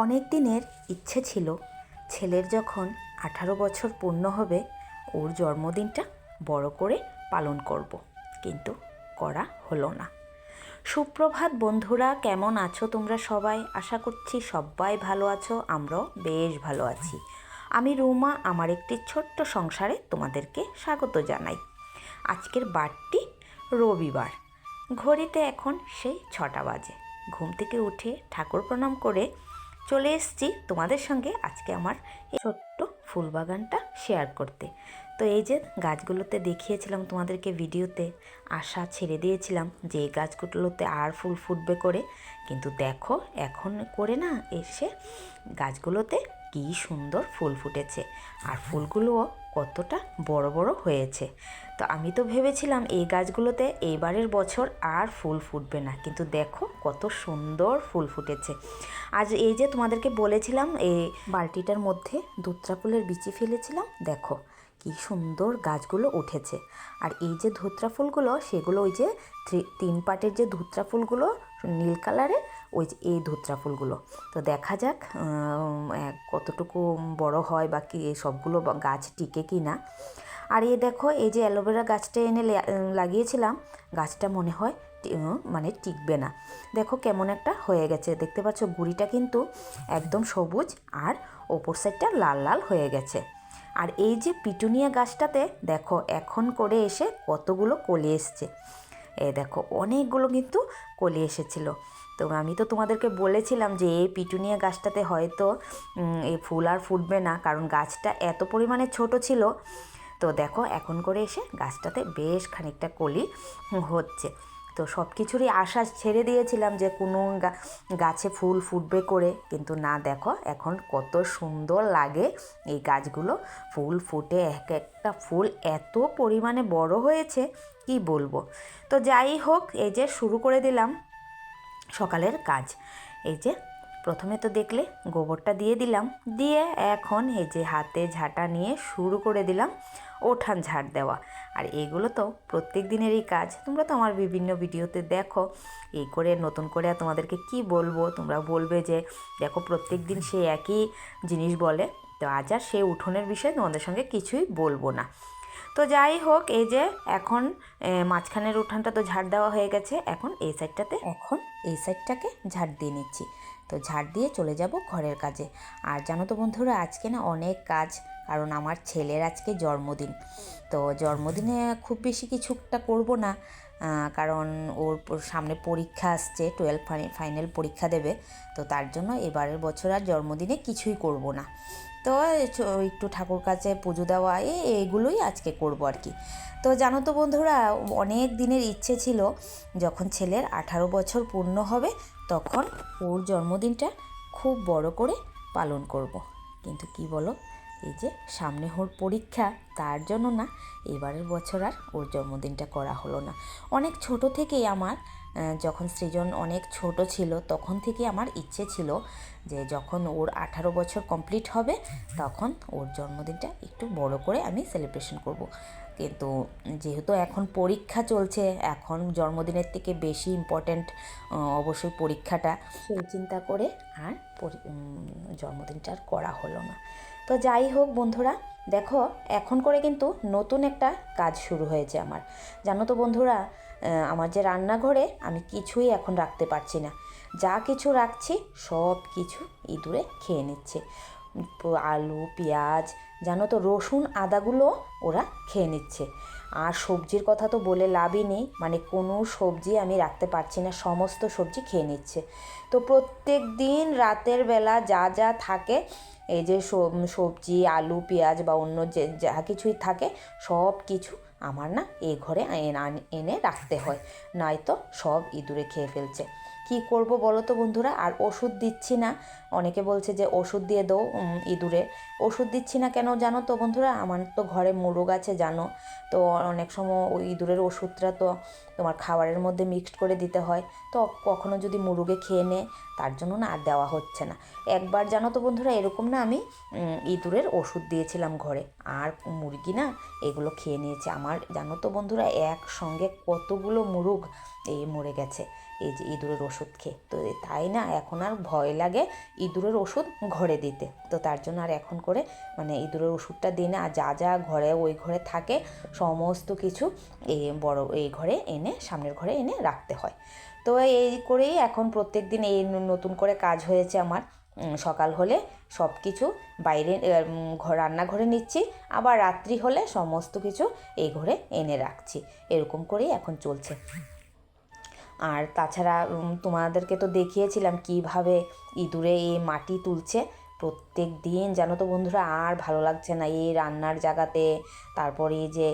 অনেক দিনের ইচ্ছে ছিল ছেলের যখন 18 বছর পূর্ণ হবে ওর জন্মদিনটা বড় করে পালন করব, কিন্তু করা হলো না। সুপ্রভাত বন্ধুরা, কেমন আছো তোমরা সবাই? আশা করছি সবাই ভালো আছো, আমরাও বেশ ভালো আছি। আমি রুমা, আমার একটি ছোট্ট সংসারে তোমাদেরকে স্বাগত জানাই। আজকের বারটি রবিবার, ঘড়িতে এখন সেই 6টা বাজে। ঘুম থেকে উঠে ঠাকুর প্রণাম করে চলে এসেছি তোমাদের সঙ্গে আজকে আমার এই ছোট্ট ফুল বাগানটা শেয়ার করতে। তো এই যে গাছগুলোতে দেখিয়েছিলাম তোমাদেরকে ভিডিওতে, আশা ছেড়ে দিয়েছিলাম যে এই গাছগুলোতে আর ফুল ফুটবে করে, কিন্তু দেখো এখন করে না এসে গাছগুলোতে কী সুন্দর ফুল ফুটেছে, আর ফুলগুলোও কতটা বড় বড় হয়েছে। তো আমি তো ভেবেছিলাম এই গাছগুলোতে এইবারের বছর আর ফুল ফুটবে না, কিন্তু দেখো কত সুন্দর ফুল ফুটেছে। আজ এই যে তোমাদেরকে বলেছিলাম এই বালতিটার মধ্যে ধুত্রা ফুলের বিচি ফেলেছিলাম, দেখো কি সুন্দর গাছগুলো উঠেছে। আর এই যে ধুত্রা ফুলগুলো সেগুলো ওই যে 3 পাটের যে ধুত্রা ফুলগুলো নীল কালারের, ওই যে এই ধুত্রা ফুলগুলো। তো দেখা যাক কতটুকু বড় হয় বা কি সবগুলো গাছ টিকে কি না। আর এই দেখো এই যে অ্যালোভেরা গাছটা এনে লাগিয়েছিলাম, গাছটা মনে হয় মানে টিকবে না। দেখো কেমন একটা হয়ে গেছে, দেখতে পাচ্ছ গুঁড়িটা কিন্তু একদম সবুজ আর ওপর সাইডটা লাল লাল হয়ে গেছে। আর এই যে পিটুনিয়া গাছটাতে দেখো এখন করে এসে কতগুলো কলি এসছে। এই দেখো অনেকগুলো কিন্তু কলি এসেছিলো। তো আমি তো তোমাদেরকে বলেছিলাম যে এই পিটুনিয়া গাছটাতে হয়তো এই ফুল আর ফুটবে না, কারণ গাছটা এত পরিমাণে ছোট ছিল। তো দেখো এখন করে এসে গাছটাতে বেশ খানিকটা কলি হচ্ছে। তো সব কিছুরই আশা ছেড়ে দিয়েছিলাম যে কোনো গাছে ফুল ফুটবে করে, কিন্তু না, দেখো এখন কত সুন্দর লাগে এই গাছগুলো ফুল ফুটে, এক একটা ফুল এত পরিমাণে বড় হয়েছে কি বলবো। তো যাই হোক, এই যে শুরু করে দিলাম সকালের কাজ। এই যে প্রথমে তো দেখলে গোবরটা দিয়ে দিলাম, দিয়ে এখন এই যে হাতে ঝাঁটা নিয়ে শুরু করে দিলাম উঠান ঝাড় দেওয়া। আর এগুলো তো প্রত্যেক দিনেরই কাজ, তোমরা তো আমার বিভিন্ন ভিডিওতে দেখো। এই করে নতুন করে তোমাদেরকে কি বলবো, তোমরা বলবে যে দেখো প্রত্যেক দিন সে একই জিনিস বলে। তো আজ আর সেই উঠোনের বিষয়ে তোমাদের সঙ্গে কিছুই বলবো না। তো যাই হোক, এই যে এখন মাঝখানের উঠানটা তো ঝাড় দেওয়া হয়ে গেছে, এখন এই সাইডটাকে ঝাড় দিয়ে নিচ্ছি। তো ঝাড় দিয়ে চলে যাব ঘরের কাজে। আর জানো তো বন্ধুরা, আজকে না অনেক কাজ, কারণ আমার ছেলের আজকে জন্মদিন। তো জন্মদিনে খুব বেশি কিছুটা করব না, কারণ ওর সামনে পরীক্ষা আসছে, 12 ফাইনাল পরীক্ষা দেবে। তো তার জন্য এবারের বছর আর জন্মদিনে কিছুই করব না। তো একটু ঠাকুর কাছে পুজো দেওয়া এইগুলোই আজকে করব আর কি। তো জানো তো বন্ধুরা, অনেক দিনের ইচ্ছে ছিল যখন ছেলের 18 বছর পূর্ণ হবে তখন ওর জন্মদিনটা খুব বড় করে পালন করব। কিন্তু কি বলো, এই যে সামনে ওর পরীক্ষা, তার জন্য না এবারের বছর আর ওর জন্মদিনটা করা হলো না। অনেক ছোট থেকেই আমার, যখন সৃজন অনেক ছোট ছিল তখন থেকে আমার ইচ্ছে ছিল যে যখন ওর 18 বছর কমপ্লিট হবে তখন ওর জন্মদিনটা একটু বড় করে আমি সেলিব্রেশন করব। কিন্তু যেহেতু এখন পরীক্ষা চলছে, এখন জন্মদিনের থেকে বেশি ইম্পর্ট্যান্ট অবশ্যই পরীক্ষাটা, সেই চিন্তা করে আর জন্মদিনটা আর করা হলো না। তো যাই হোক বন্ধুরা, দেখো এখন করে কিন্তু নতুন একটা কাজ শুরু হয়েছে আমার। জানো তো বন্ধুরা, আমার যে রান্নাঘরে আমি কিছুই এখন রাখতে পারছি না, যা কিছু রাখছি সব কিছু ইঁদুরে খেয়ে নিচ্ছে। আলু, পেঁয়াজ, জানো তো রসুন, আদাগুলো ওরা খেয়ে নিচ্ছে। আর সবজির কথা তো বলে লাভই নেই, মানে কোনো সবজি আমি রাখতে পারছি না, সমস্ত সবজি খেয়ে নিচ্ছে। তো প্রত্যেক দিন রাতের বেলা যা যা থাকে, এই যে সবজি, আলু, পেঁয়াজ বা অন্য যে যা কিছুই থাকে সব কিছু আমার না এই ঘরে এনে রাখতে হয়, নয়তো সব ইঁদুরে খেয়ে ফেলছে। কি করব বলো তো বন্ধুরা? আর ওষুধ দিচ্ছি না, অনেকে বলছে যে ওষুধ দিয়ে দাও ইঁদুরে। ওষুধ দিচ্ছি না কেন জানো তো বন্ধুরা? আমার তো ঘরে মোরগ আছে জানো, তো অনেক সময় ওই ইঁদুরের ওষুধটা তো তোমার খাবারের মধ্যে মিক্সড করে দিতে হয়, তো কখনো যদি মুরগে খেয়ে নেয় তার জন্য না আর দেওয়া হচ্ছে না। একবার জানো তো বন্ধুরা এরকম না আমি ইঁদুরের ওষুধ দিয়েছিলাম ঘরে, আর মুরগি না এগুলো খেয়ে নিয়েছে। আমার জানো তো বন্ধুরা একসঙ্গে কতগুলো মুরগ এই মরে গেছে এই যে ইঁদুরের ওষুধ খেয়ে। তো তাই না এখন আর ভয় লাগে ইঁদুরের ওষুধ ঘরে দিতে। তো তার জন্য আর এখন করে মানে ইঁদুরের ওষুধটা দিই না। আর যা যা ঘরে ওই ঘরে থাকে সমস্ত কিছু এই ঘরে এনে সামনের ঘরে এনে রাখতে হয়। তো এই করেই এখন প্রত্যেক দিন এই নতুন করে কাজ হয়েছে আমার। সকাল হলে সব কিছু বাইরে রান্নাঘরে নিচ্ছি, আবার রাত্রি হলে সমস্ত কিছু এই ঘরে এনে রাখছি। এরকম করেই এখন চলছে। আর তাছাড়া তোমাদেরকে তো দেখিয়েছিলাম কিভাবে ইঁদুরে এই মাটি তুলছে প্রত্যেক দিন। জানো তো বন্ধুরা আর ভালো লাগছে না এই রান্নার জায়গাতে। তারপরে এই যে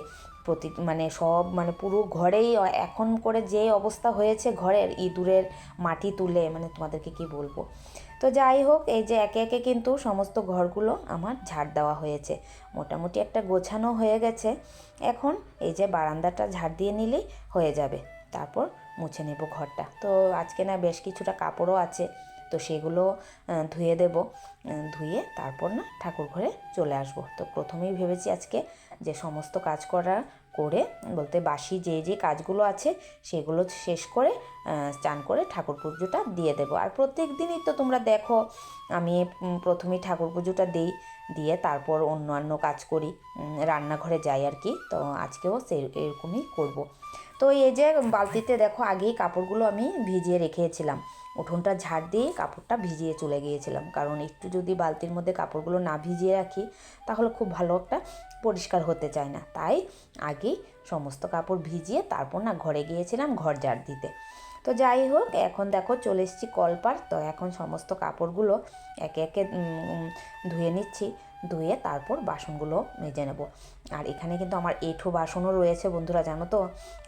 মানে সব মানে পুরো ঘরেই এখন করে যে অবস্থা হয়েছে ঘরের ইঁদুরের মাটি তুলে, মানে তোমাদেরকে কি বলবো। তো যাই হোক, এই যে একে একে কিন্তু সমস্ত ঘরগুলো আমার ঝাড় দেওয়া হয়েছে, মোটামুটি একটা গোছানো হয়ে গেছে। এখন এই যে বারান্দাটা ঝাড় দিয়ে নিলেই হয়ে যাবে, তারপর মুছে নেব ঘরটা। তো আজকে না বেশ কিছুটা কাপড়ও আছে, তো সেগুলো ধুয়ে দেব। ধুয়ে তারপর না ঠাকুর ঘরে চলে আসব। তো প্রথমেই ভেবেছি আজকে যে সমস্ত কাজ করে বলতে বাসি যে কাজগুলো আছে সেগুলো শেষ করে স্নান করে ঠাকুর পুজোটা দিয়ে দেব। আর প্রত্যেক দিনই তো তোমরা দেখো আমি প্রথমেই ঠাকুর পুজোটা দিয়ে তারপর অন্যান্য কাজ করি, রান্নাঘরে যাই আর কি। তো আজকেও এরকমই করব। তো এই যে বালতিতে দেখো আগেই কাপড়গুলো আমি ভিজিয়ে রেখেছিলাম, উঠোনটা ঝাড় দিয়ে কাপড়টা ভিজিয়ে চলে গিয়েছিলাম। কারণ একটু যদি বালতির মধ্যে কাপড়গুলো না ভিজিয়ে রাখি তাহলে খুব ভালো একটা পরিষ্কার হতে চায় না। তাই আগেই সমস্ত কাপড় ভিজিয়ে তারপর না ঘরে গিয়েছিলাম ঘর ঝাড় দিতে। তো যাই হোক, এখন দেখো চলে এসেছি কলপার। তো এখন সমস্ত কাপড়গুলো একে একে ধুয়ে নিচ্ছি, ধুয়ে তারপর বাসনগুলো মেজে নেব। আর এখানে কিন্তু আমার এঁঠো বাসনও রয়েছে বন্ধুরা, জানো তো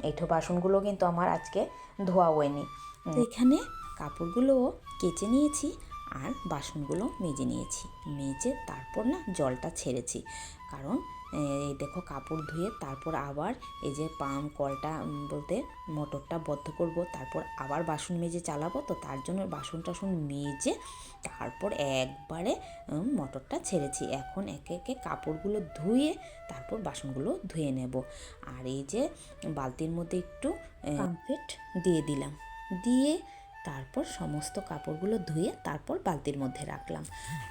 এঁঠো বাসনগুলো কিন্তু আমার আজকে ধোয়া হয়নি। তো এখানে কাপড়গুলোও কেচে নিয়েছি আর বাসনগুলো মেজে নিয়েছি। মেজে তারপর না জলটা ছেড়েছি, কারণ এই দেখো কাপড় ধুয়ে তারপর আবার এই যে কলটা বলতে মোটরটা বন্ধ করব, তারপর আবার বাসন মেজে চালাবো। তো তার জন্য বাসন টাসন মেজে তারপর একবারে মোটরটা ছেড়েছি। এখন একে একে কাপড়গুলো ধুয়ে তারপর বাসনগুলো ধুয়ে নেব। আর এই যে বালতির মধ্যে একটু কমফর্ট দিয়ে দিলাম, দিয়ে তারপর সমস্ত কাপড়গুলো ধুয়ে তারপর বালতির মধ্যে রাখলাম।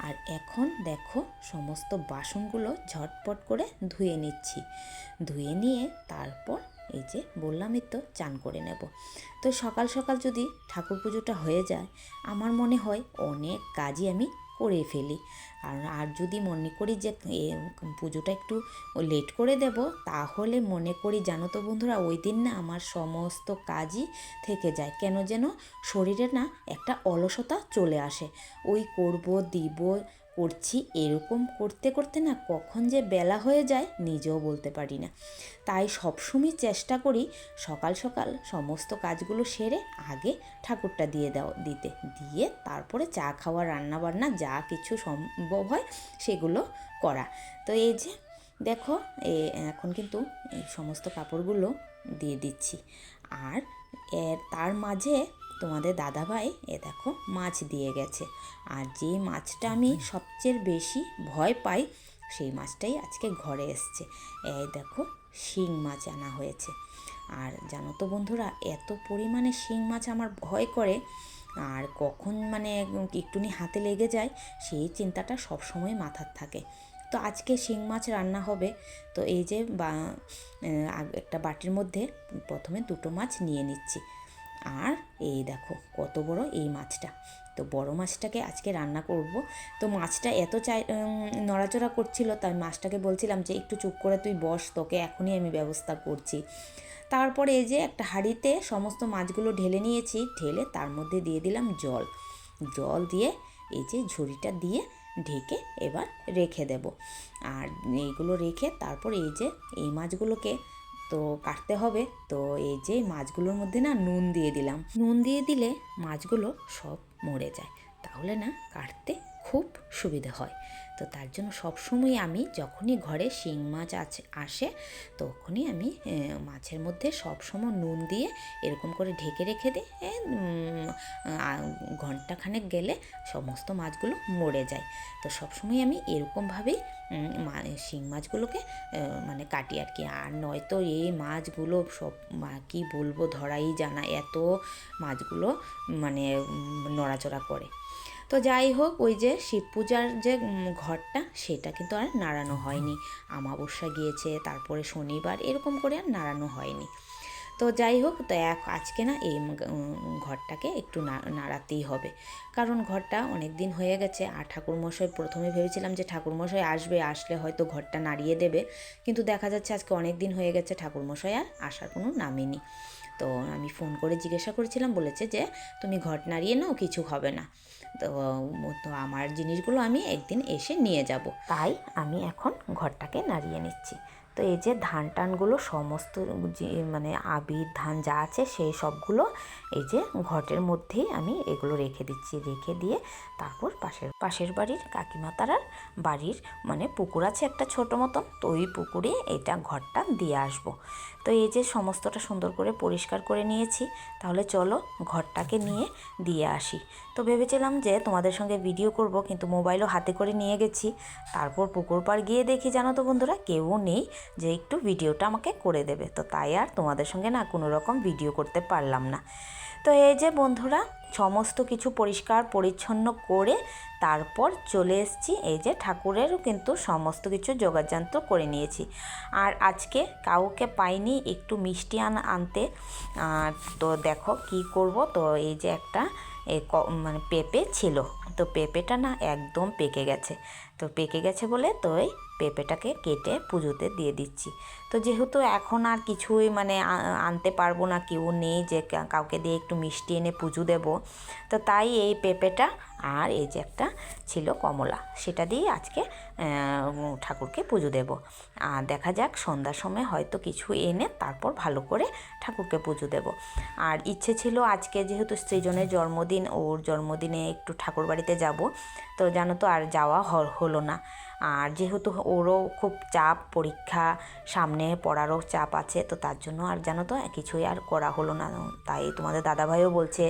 আর এখন দেখো সমস্ত বাসনগুলো ঝটপট করে ধুয়ে নিচ্ছি। ধুয়ে নিয়ে তারপর এই যে বললামই তো চান করে নেব। তো সকাল সকাল যদি ঠাকুর পুজোটা হয়ে যায় আমার মনে হয় অনেক কাজই আমি করে ফেলি। আর যদি মনে করি যে পুজোটা একটু লেট করে দেব, তাহলে মনে করি জানো তো বন্ধুরা ওই দিন না আমার সমস্ত কাজই থেকে যায়। কেন যেন শরীরে না একটা অলসতা চলে আসে, ওই করব দিব করছি এরকম করতে করতে না কখন যে বেলা হয়ে যায় নিজেও বলতে পারি না। তাই সবসময় চেষ্টা করি সকাল সকাল সমস্ত কাজগুলো সেরে আগে ঠাকুরটা দিতে দিয়ে তারপরে চা খাওয়া রান্নাবান্না যা কিছু সম্ভব হয় সেগুলো করা। তো এই যে দেখো এখন কিন্তু এই সমস্ত কাপড়গুলো দিয়ে দিচ্ছি। আর তার মাঝে তোমাদের দাদাভাই দেখো মাছ দিয়ে গেছে। আর যে মাছটা আমি সবচেয়ে বেশি ভয় পাই সেই মাছটাই আজকে ঘরে এসছে। এই দেখো শিং মাছ আনা হয়েছে। আর জানো তো বন্ধুরা এত পরিমাণে শিং মাছ আমার ভয় করে, আর কখন মানে একটুনি হাতে লেগে যায় সেই চিন্তাটা সবসময় মাথার থাকে। তো আজকে শিং মাছ রান্না হবে। তো এই যে একটা বাটির মধ্যে প্রথমে দুটো মাছ নিয়ে নিচ্ছি। আর এই দেখো কত বড় এই মাছটা, তো বড় মাছটাকে আজকে রান্না করব। তো মাছটা এত নড়াচড়া করছিল, তাই মাছটাকে বলছিলাম যে একটু চুপ করে তুই বস, তোকে এখনই আমি ব্যবস্থা করছি। তারপরে এই যে একটা হাঁড়িতে সমস্ত মাছগুলো ঢেলে নিয়েছি, ঢেলে তার মধ্যে দিয়ে দিলাম জল দিয়ে এই যে ঝুড়িটা দিয়ে ঢেকে এবার রেখে দেব। আর এইগুলো রেখে তারপর এই যে এই মাছগুলোকে তো কাটতে হবে। তো এই যে মাছগুলোর মধ্যে না নুন দিয়ে দিলাম, নুন দিয়ে দিলে মাছগুলো সব মরে যায়, তাহলে না কাটতে খুব সুবিধে হয়। তো তার জন্য সবসময় আমি যখনই ঘরে শিং মাছ আসে তখনই আমি মাছের মধ্যে সবসময় নুন দিয়ে এরকম করে ঢেকে রেখে দিই। ঘন্টাখানেক গেলে সমস্ত মাছগুলো মরে যায়। তো সবসময় আমি এরকমভাবেই শিং মাছগুলোকে মানে কাটি আর কি। আর নয়তো এই মাছগুলো সব কী বলবো, ধরাই জানা, এত মাছগুলো মানে নড়াচড়া করে। তো যাই হোক, ওই যে শিব পূজার যে ঘরটা সেটা কিন্তু আর নাড়ানো হয়নি। অমাবস্যা গিয়েছে, তারপরে শনিবার, এরকম করে আর নাড়ানো হয়নি। তো যাই হোক, তো আজকে না এই ঘরটাকে একটু নাড়াতেই হবে, কারণ ঘরটা অনেক দিন হয়ে গেছে। আর ঠাকুরমশাই, প্রথমে ভেবেছিলাম যে ঠাকুরমশাই আসলে হয়তো ঘরটা নাড়িয়ে দেবে, কিন্তু দেখা যাচ্ছে আজকে অনেক দিন হয়ে গেছে ঠাকুরমশাই আর আসার কোনো নামই নেই। তো আমি ফোন করে জিজ্ঞাসা করেছিলাম, বলেছে যে তুমি ঘর নাড়িয়ে নাও, কিছু হবে না। তো আমার জিনিসগুলো আমি একদিন এসে নিয়ে যাব, তাই আমি এখন ঘরটাকে নাড়িয়ে নিচ্ছি। তো এই যে ধান টানগুলো সমস্ত মানে আবির ধান যা আছে সেই সবগুলো এই যে ঘটের মধ্যেই আমি এগুলো রেখে দিচ্ছি। রেখে দিয়ে তারপর পাশের বাড়ির কাকিমা তারার বাড়ির মানে পুকুর আছে একটা ছোট মতন, তো ওই পুকুরে এটা ঘরটা দিয়ে আসব। তো এই যে সমস্তটা সুন্দর করে পরিষ্কার করে নিয়েছি, তাহলে চলো ঘরটাকে নিয়ে দিয়ে আসি। তো ভেবেছিলাম যে তোমাদের সঙ্গে ভিডিও করব, কিন্তু মোবাইলও হাতে করে নিয়ে গেছি। তারপর পুকুর পাড় গিয়ে দেখি, জানো তো বন্ধুরা, কেউ নেই যে একটু ভিডিওটা আমাকে করে দেবে। তো তাই আর তোমাদের সঙ্গে না কোনো রকম ভিডিও করতে পারলাম না। তো এই যে বন্ধুরা, সমস্ত কিছু পরিষ্কার পরিচ্ছন্ন করে তারপর চলে এসেছি। এই যে ঠাকুরেরও কিন্তু সমস্ত কিছু যোগাযন্ত্র করে নিয়েছি। আর আজকে কাউকে পাইনি একটু মিষ্টি আনতে। তো দেখো কি করব। তো এই যে একটা মানে পেঁপে ছিল, তো পেঁপেটা না একদম পেকে গেছে। তো পেকে গেছে বলে তো এই পেঁপেটাকে কেটে পুজোতে দিয়ে দিচ্ছি। তো যেহেতু এখন আর কিছুই মানে আনতে পারবো না, কেউ নেই যে কাউকে দিয়ে একটু মিষ্টি এনে পুজো দেব, তো তাই এই পেঁপেটা আর এই যে একটা ছিল কমলা, সেটা দিয়ে আজকে ঠাকুরকে পুজো দেব। আর দেখা যাক সন্ধ্যার সময় হয়তো কিছু এনে তারপর ভালো করে ঠাকুরকে পুজো দেব। আর ইচ্ছে ছিল আজকে যেহেতু সৃজনের জন্মদিন, ওর জন্মদিনে একটু ঠাকুর বাড়িতে যাব। তো জানো তো আর যাওয়া হলো না। আর যেহেতু ওরও খুব চাপ, পরীক্ষা সামনে, পড়ারও চাপ আছে, তো তার জন্য আর জানো তো কিছুই আর করা হলো না। তাই তোমাদের দাদাভাইও বলছে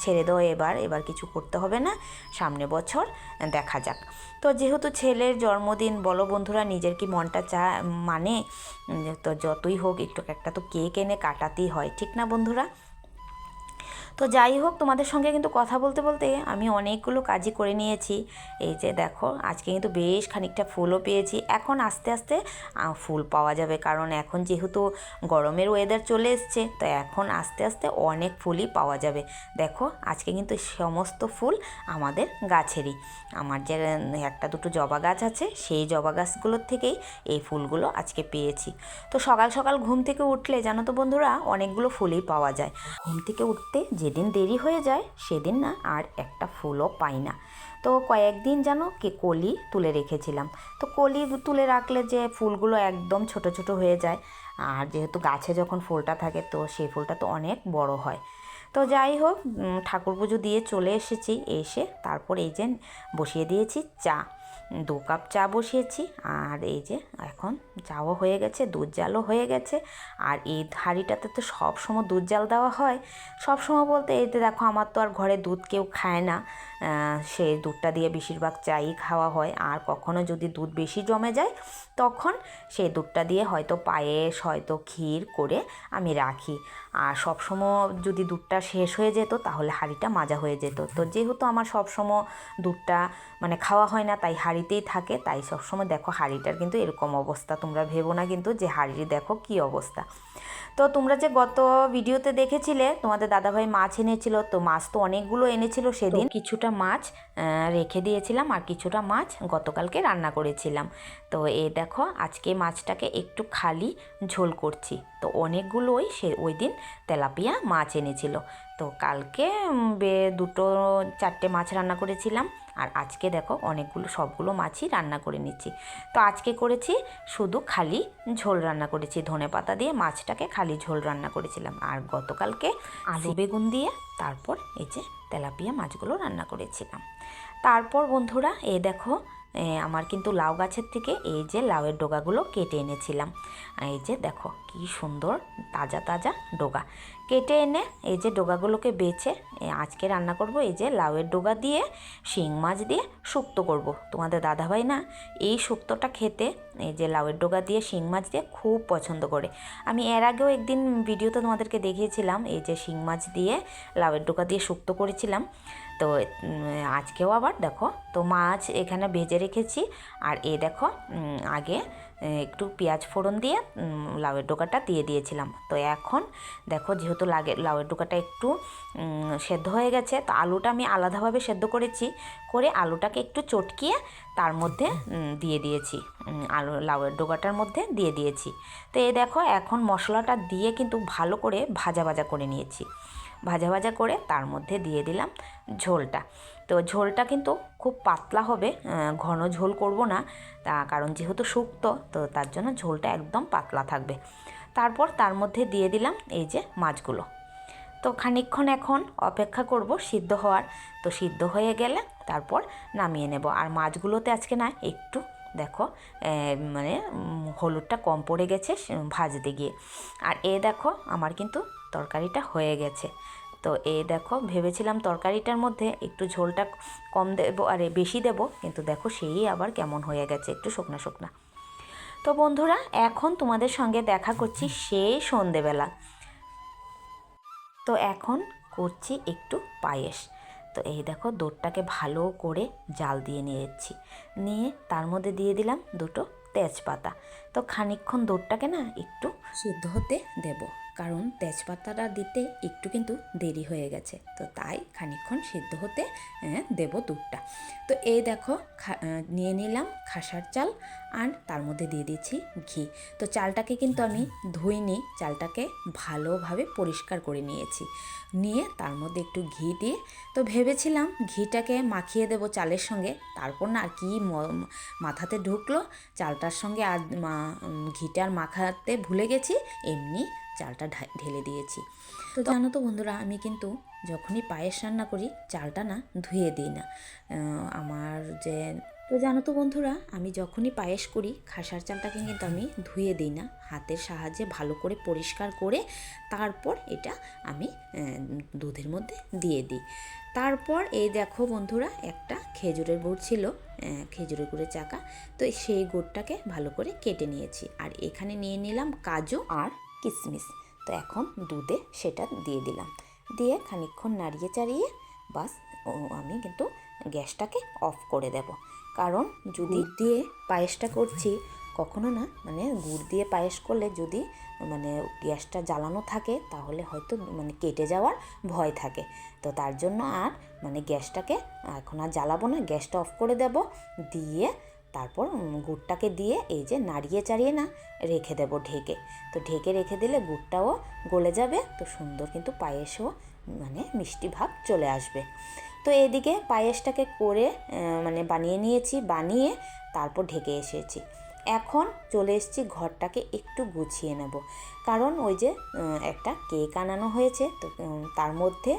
ছেড়ে দাও, এবার কিছু করতে হবে না, সামনে বছর দেখা যাক। তো যেহেতু ছেলের জন্মদিন, বলো বন্ধুরা, নিজের কি মনটা মানে, তো যতই হোক একটু একটা তো কেক এনে কাটাতেই হয়, ঠিক না বন্ধুরা? তো যাই হোক, তোমাদের সঙ্গে কিন্তু কথা বলতে বলতে আমি অনেকগুলো কাজই করে নিয়েছি। এই যে দেখো, আজকে কিন্তু বেশ খানিকটা ফুলও পেয়েছি। এখন আস্তে আস্তে ফুল পাওয়া যাবে, কারণ এখন যেহেতু গরমের ওয়েদার চলে এসছে, তো এখন আস্তে আস্তে অনেক ফুলই পাওয়া যাবে। দেখো আজকে কিন্তু সমস্ত ফুল আমাদের গাছেরই। আমার যে একটা দুটো জবা গাছ আছে, সেই জবা গাছগুলোর থেকেই এই ফুলগুলো আজকে পেয়েছি। তো সকাল সকাল ঘুম থেকে উঠলে জানো তো বন্ধুরা, অনেকগুলো ফুলই পাওয়া যায়। ঘুম থেকে উঠতে যেদিন দেরি হয়ে যায় সেদিন না আর একটা ফুলও পাই না। তো কয়েকদিন যেন কলি তুলে রেখেছিলাম। তো কলি তুলে রাখলে যে ফুলগুলো একদম ছোট ছোট হয়ে যায়, আর যেহেতু গাছে যখন ফুলটা থাকে তো সেই ফুলটা তো অনেক বড় হয়। তো যাই হোক, ঠাকুর পুজো দিয়ে চলে এসেছি। এসে তারপর এই যে বসিয়ে দিয়েছি চা, 2 কাপ চা বসিয়েছি। আর এই যে এখন চাও হয়ে গেছে, দুধ জালও হয়ে গেছে। আর এই হাঁড়িটাতে তো সবসময় দুধ জাল দেওয়া হয়। সবসময় বলতে এতে দেখো, আমার তো আর ঘরে দুধ কেউ খায় না, সেই দুধটা দিয়ে বেশিরভাগ চাই খাওয়া হয়। আর কখনো যদি দুধ বেশি জমে যায়, তখন সেই দুধটা দিয়ে হয়তো পায়েস, হয়তো ক্ষীর করে আমি রাখি। আর সবসময় যদি দুধটা শেষ হয়ে যেত তাহলে হাঁড়িটা মাজা হয়ে যেত। তো যেহেতু আমার সবসময় দুধটা মানে খাওয়া হয় না, তাই হাঁড়িতেই থাকে। তাই সবসময় দেখো হাঁড়িটার কিন্তু এরকম অবস্থা। তোমরা ভেবো না কিন্তু যে হাঁড়ির দেখো কি অবস্থা। তো তোমরা যে গত ভিডিওতে দেখেছিলে তোমাদের দাদাভাই মাছ এনেছিল, তো মাছ তো অনেকগুলো এনেছিল সেদিন। কিছুটা মাছ রেখে দিয়েছিলাম, আর কিছুটা মাছ গতকালকে রান্না করেছিলাম। তো এই দেখো আজকে মাছটাকে একটু খালি ঝোল করছি। তো অনেকগুলোই ওই দিন তেলাপিয়া মাছ এনেছিল। তো কালকে 2-4টে মাছ রান্না করেছিলাম, আর আজকে দেখো অনেকগুলো সবগুলো মাছই রান্না করে নিচ্ছি। তো আজকে করেছি শুধু খালি ঝোল রান্না করেছি, ধনেপাতা দিয়ে মাছটাকে খালি ঝোল রান্না করেছিলাম। আর গতকালকে আলু বেগুন দিয়ে তারপর এই যে তেলাপিয়া মাছগুলো রান্না করেছিলাম। তারপর বন্ধুরা এই দেখো আমার কিন্তু লাউ গাছের থেকে এই যে লাউয়ের ডগাগুলো কেটে এনেছিলাম। এই যে দেখো কি সুন্দর তাজা তাজা ডগা কেটে এনে এই যে ডগাগুলোকে বেছে আজকে রান্না করব এই যে লাউয়ের ডগা দিয়ে শিং মাছ দিয়ে শুক্তো করব। তোমাদের দাদাভাই না এই শুক্তোটা খেতে এই যে লাউয়ের ডগা দিয়ে শিং মাছ দিয়ে খুব পছন্দ করে। আমি এর আগেও একদিন ভিডিওতে তোমাদেরকে দেখিয়েছিলাম এই যে শিং মাছ দিয়ে লাউয়ের ডগা দিয়ে শুক্তো করেছিলাম। তো আজকেও আবার দেখো তো মাছ এখানে ভেজে রেখেছি। আর এ দেখো আগে একটু পেঁয়াজ ফোড়ন দিয়ে লাউয়ের ডগাটা দিয়ে দিয়েছিলাম। তো এখন দেখো যেহেতু লাউয়ের ডগাটা একটু সেদ্ধ হয়ে গেছে, তো আলুটা আমি আলাদাভাবে সেদ্ধ করেছি, করে আলুটাকে একটু চটকিয়ে তার মধ্যে দিয়ে দিয়েছি, লাউয়ের ডগাটার মধ্যে দিয়ে দিয়েছি। তো এই দেখো এখন মশলাটা দিয়ে কিন্তু ভালো করে ভাজা ভাজা করে নিয়েছি। ভাজা ভাজা করে তার মধ্যে দিয়ে দিলাম ঝোলটা। তো ঝোলটা কিন্তু খুব পাতলা হবে, ঘন ঝোল করব না, কারণ যেহেতু শুক্তো তো তার জন্য ঝোলটা একদম পাতলা থাকবে। তারপর তার মধ্যে দিয়ে দিলাম এই যে মাছগুলো। তো খানিকক্ষণ এখন অপেক্ষা করব সিদ্ধ হওয়ার। তো সিদ্ধ হয়ে গেলে তারপর নামিয়ে নেব। আর মাছগুলোতে আজকে না একটু দেখো মানে হলুদটা কম পড়ে গেছে ভাজতে গিয়ে। আর এ দেখো আমার কিন্তু তরকারিটা হয়ে গেছে। তো এই দেখো ভেবেছিলাম তরকারিটার মধ্যে একটু ঝোলটা কম দেবো আরে বেশি দেবো, কিন্তু দেখো সেই আবার কেমন হয়ে গেছে একটু শুকনা শুকনা। তো বন্ধুরা এখন তোমাদের সঙ্গে দেখা করছি সেই সন্ধেবেলা। তো এখন করছি একটু পায়েস। তো এই দেখো দুধটাকে ভালো করে জাল দিয়ে নিয়েছি, নিয়ে তার মধ্যে দিয়ে দিলাম দুটো তেজপাতা। তো খানিকক্ষণ দুধটাকে না একটু সিদ্ধ হতে দেব, কারণ তেজপাতাটা দিতে একটু কিন্তু দেরি হয়ে গেছে, তো তাই খানিকক্ষণ সিদ্ধ হতে দেব দুধটা। তো এই দেখো নিয়ে নিলাম খাসার চাল, আর তার মধ্যে দিয়ে দিচ্ছি ঘি। তো চালটাকে কিন্তু আমি ধুইনি, চালটাকে ভালোভাবে পরিষ্কার করে নিয়েছি, নিয়ে তার মধ্যে একটু ঘি দিয়ে তো ভেবেছিলাম ঘিটাকে মাখিয়ে দেব চালের সঙ্গে, তারপর না আর কি মাথাতে ঢুকলো চালটার সঙ্গে আর ঘিটার মাখাতে ভুলে গেছি, এমনি চালটা ঢেলে দিয়েছি। তো জানো তো বন্ধুরা আমি কিন্তু যখনই পায়েস রান্না করি চালটা না ধুয়ে দিই না। আমার যে তো জানো তো বন্ধুরা আমি যখনই পায়েস করি খাসার চালটাকে কিন্তু আমি ধুয়ে দিই না, হাতের সাহায্যে ভালো করে পরিষ্কার করে তারপর এটা আমি দুধের মধ্যে দিয়ে দিই। তারপর এই দেখো বন্ধুরা একটা খেজুরের গুড় ছিল, খেজুরের গুড়ের চাকা, তো সেই গুড়টাকে ভালো করে কেটে নিয়েছি। আর এখানে নিয়ে নিলাম কাজু আর কিশমিশ। তো এখন দুধে সেটা দিয়ে দিলাম, দিয়ে খানিকক্ষণ নাড়িয়ে চাড়িয়ে বাস আমি কিন্তু গ্যাসটাকে অফ করে দেব। কারণ যদি দিয়ে পায়েসটা করছি কখনো না মানে গুড় দিয়ে পায়েস করলে যদি মানে গ্যাসটা জ্বালানো থাকে তাহলে হয়তো মানে কেটে যাওয়ার ভয় থাকে। তো তার জন্য আর মানে গ্যাসটাকে এখন আর জ্বালাবো না, গ্যাসটা অফ করে দেব, দিয়ে তারপর গুড়টাকে দিয়ে এই যে নাড়িয়ে চাড়িয়ে না রেখে দেব ঢেকে। তো ঢেকে রেখে দিলে গুড়টাও গলে যাবে, তো সুন্দর কিন্তু পায়েসও মানে মিষ্টি ভাব চলে আসবে। তো এদিকে পায়েসটাকে করে মানে বানিয়ে নিয়েছি, বানিয়ে তারপর ঢেকে এসেছি। এখন চলে এসেছি ঘরটাকে একটু গুছিয়ে নেব, কারণ ওই যে একটা কেক আনানো হয়েছে, তো তার মধ্যে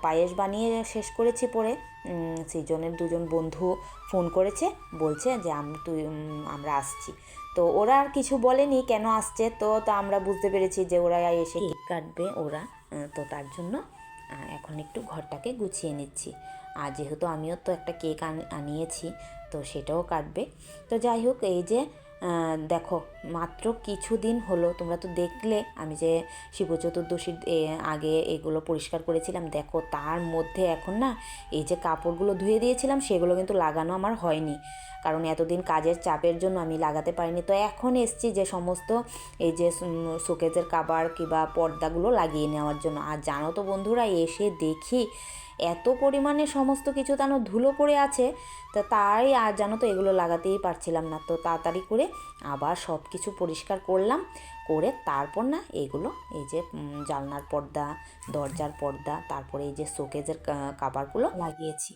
পায়েস বানিয়ে শেষ করেছি পরে সৃজনের দুজন বন্ধু ফোন করেছে, বলছে যে আমরা আসছি। তো ওরা আর কিছু বলেনি কেন আসছে, তো আমরা বুঝতে পেরেছি যে ওরা এসে কেক কাটবে ওরা, তো তার জন্য এখন একটু ঘরটাকে গুছিয়ে নিচ্ছি। আর যেহেতু আমিও তো একটা কেক আনিয়েছি তো সেটাও কাটবে। তো যাই হোক এই যে দেখো মাত্র কিছুদিন হলো, তোমরা তো দেখলে আমি যে শিব চতুর্দশীর আগে এগুলো পরিষ্কার করেছিলাম, দেখো তার মধ্যে এখন না এই যে কাপড়গুলো ধুয়ে দিয়েছিলাম সেগুলো কিন্তু লাগানো আমার হয়নি, কারণ এতদিন কাজের চাপের জন্য আমি লাগাতে পারিনি। তো এখন এসছি যে সমস্ত এই যে শোকেজের কাভার কিংবা পর্দাগুলো লাগিয়ে নেওয়ার জন্য। আর জানো তো বন্ধুরা এসে দেখি এত পরিমাণে সমস্ত কিছু যেন ধুলো পড়ে আছে, তো তাই আর জানো তো এগুলো লাগাতেই পারছিলাম না। তো তাড়াতাড়ি করে আবার সব কিছু পরিষ্কার করলাম, করে তারপর না এগুলো এই যে জানলার পর্দা, দরজার পর্দা, তারপরে এই যে শোকেজের কাভারগুলো লাগিয়েছি।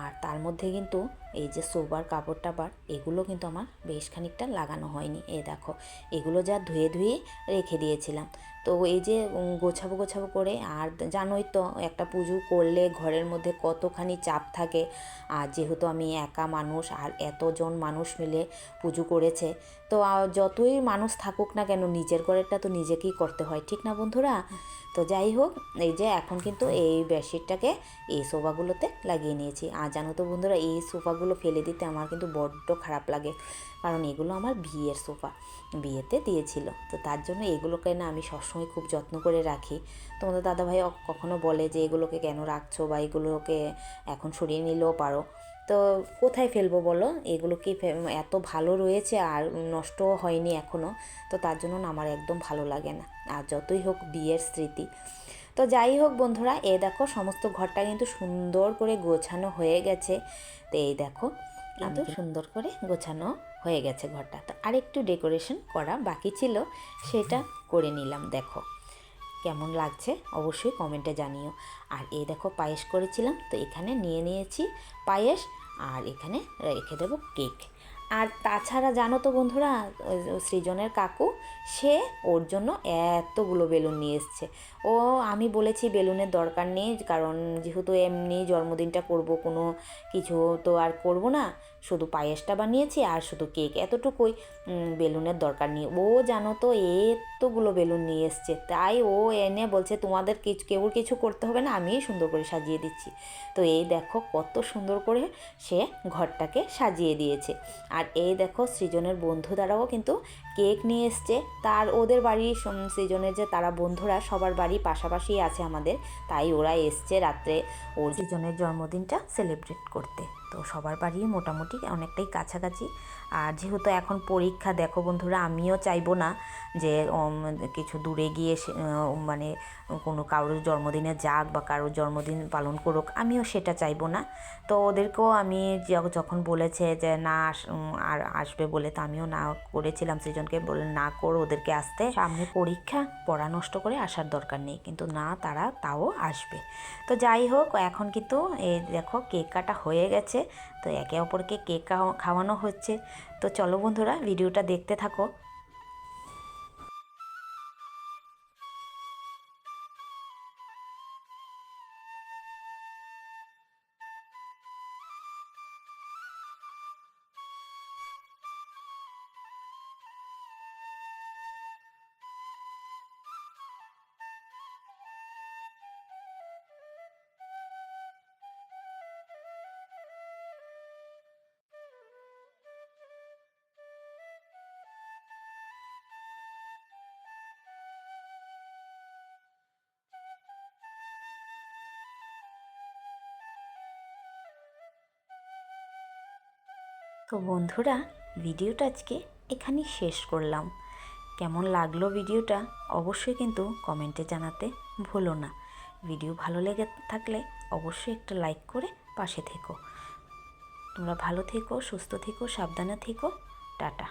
আর তার মধ্যে কিন্তু এই যে সোবার কাপড় টাপড় এগুলো কিন্তু আমার বেশ খানিকটা লাগানো হয়নি। এই দেখো এগুলো যা ধুয়ে ধুয়ে রেখে দিয়েছিলাম। তো এই যে গোছাবো গোছাবো করে, আর জানোই তো একটা পুজো করলে ঘরের মধ্যে কতখানি চাপ থাকে। আর যেহেতু আমি একা মানুষ আর এতজন মানুষ মিলে পুজো করেছে, তো যতই মানুষ থাকুক না কেন নিজের ঘরেরটা তো নিজেকেই করতে হয়, ঠিক না বন্ধুরা? তো যাই হোক, এই যে এখন কিন্তু এই বেডশিটটাকে এই সোফাগুলোতে লাগিয়ে নিয়েছি। আর জানো তো বন্ধুরা, এই সোফাগুলো ফেলে দিতে আমার কিন্তু বড্ড খারাপ লাগে, কারণ এগুলো আমার বিয়ের সোফা, বিয়েতে দিয়েছিল। তো তার জন্য এগুলোকে না আমি সবসময় খুব যত্ন করে রাখি। তোমাদের দাদাভাই কখনো বলে যে এগুলোকে কেন রাখছো, বা এগুলোকে এখন সরিয়ে নিলেও পারো। তো কোথায় ফেলবো বলো, এগুলো কি এত ভালো রয়েছে আর নষ্টও হয়নি এখনও। তো তার জন্য না আমার একদম ভালো লাগে না, আর যতই হোক বিয়ের স্মৃতি। তো যাই হোক বন্ধুরা, এই দেখো সমস্ত ঘরটা কিন্তু সুন্দর করে গোছানো হয়ে গেছে। তো এই দেখো কিন্তু সুন্দর করে গোছানো হয়ে গেছে ঘরটা। তো আরেকটু ডেকোরেশন করা বাকি ছিল, সেটা করে নিলাম। দেখো কেমন লাগছে অবশ্যই কমেন্টে জানিও। আর এই দেখো পায়েস করেছিলাম, তো এখানে নিয়ে নিয়েছি পায়েস, আর এখানে রেখে দেবো কেক। আর তাছাড়া জানো তো বন্ধুরা, সৃজনের কাকু সে ওর জন্য এতগুলো বেলুন নিয়ে এসছে। ও আমি বলেছি বেলুনের দরকার নেই, কারণ যেহেতু এমনি জন্মদিনটা করব, কোনো কিছু তো আর করব না, শুধু পায়েসটা বানিয়েছি আর শুধু কেক, এতটুকুই, বেলুনের দরকার নেই। ও জানো তো এতগুলো বেলুন নিয়ে এসছে, তাই ও এনে বলছে তোমাদের কেউর কিছু করতে হবে না, আমিই সুন্দর করে সাজিয়ে দিচ্ছি। তো এই দেখো কত সুন্দর করে সে ঘরটাকে সাজিয়ে দিয়েছে। আর এই দেখো সৃজনের বন্ধু দ্বারাও কিন্তু কেক নিয়ে এসছে। তার ওদের বাড়ি, সৃজনের যে তারা বন্ধুরা সবার বাড়ি পাশাপাশি আছে আমাদের, তাই ওরা এসছে রাত্রে ওর সৃজনের জন্মদিনটা সেলিব্রেট করতে। তো সবার বাড়ি মোটামুটি অনেকটাই কাছাকাছি। আর যেহেতু এখন পরীক্ষা, দেখো বন্ধুরা আমিও চাইবো না যে কিছু দূরে গিয়ে মানে কোনো কারোর জন্মদিনে যাক বা কারোর জন্মদিন পালন করুক, আমিও সেটা চাইবো না। তো ওদেরকেও আমি যখন বলেছে যে না আর আসবে বলে, তো আমিও না করেছিলাম, সৃজনকে বলে না করো ওদেরকে আসতে, সামনে পরীক্ষা, পড়া নষ্ট করে আসার দরকার নেই, কিন্তু না তারা তাও আসবে। তো যাই হোক এখন কিন্তু এই দেখো কেক কাটা হয়ে গেছে। তো একে অপরকে কেক খাওয়ানো হচ্ছে। তো চলো বন্ধুরা ভিডিওটা দেখতে থাকো। তো বন্ধুরা ভিডিওটা আজকে এখানেই শেষ করলাম। কেমন লাগলো ভিডিওটা অবশ্যই কিন্তু কমেন্টে জানাতে ভুলো না। ভিডিও ভালো লেগে থাকলে অবশ্যই একটা লাইক করে পাশে থেকো। তোমরা ভালো থেকো, সুস্থ থেকো, সাবধানে থেকো। টাটা।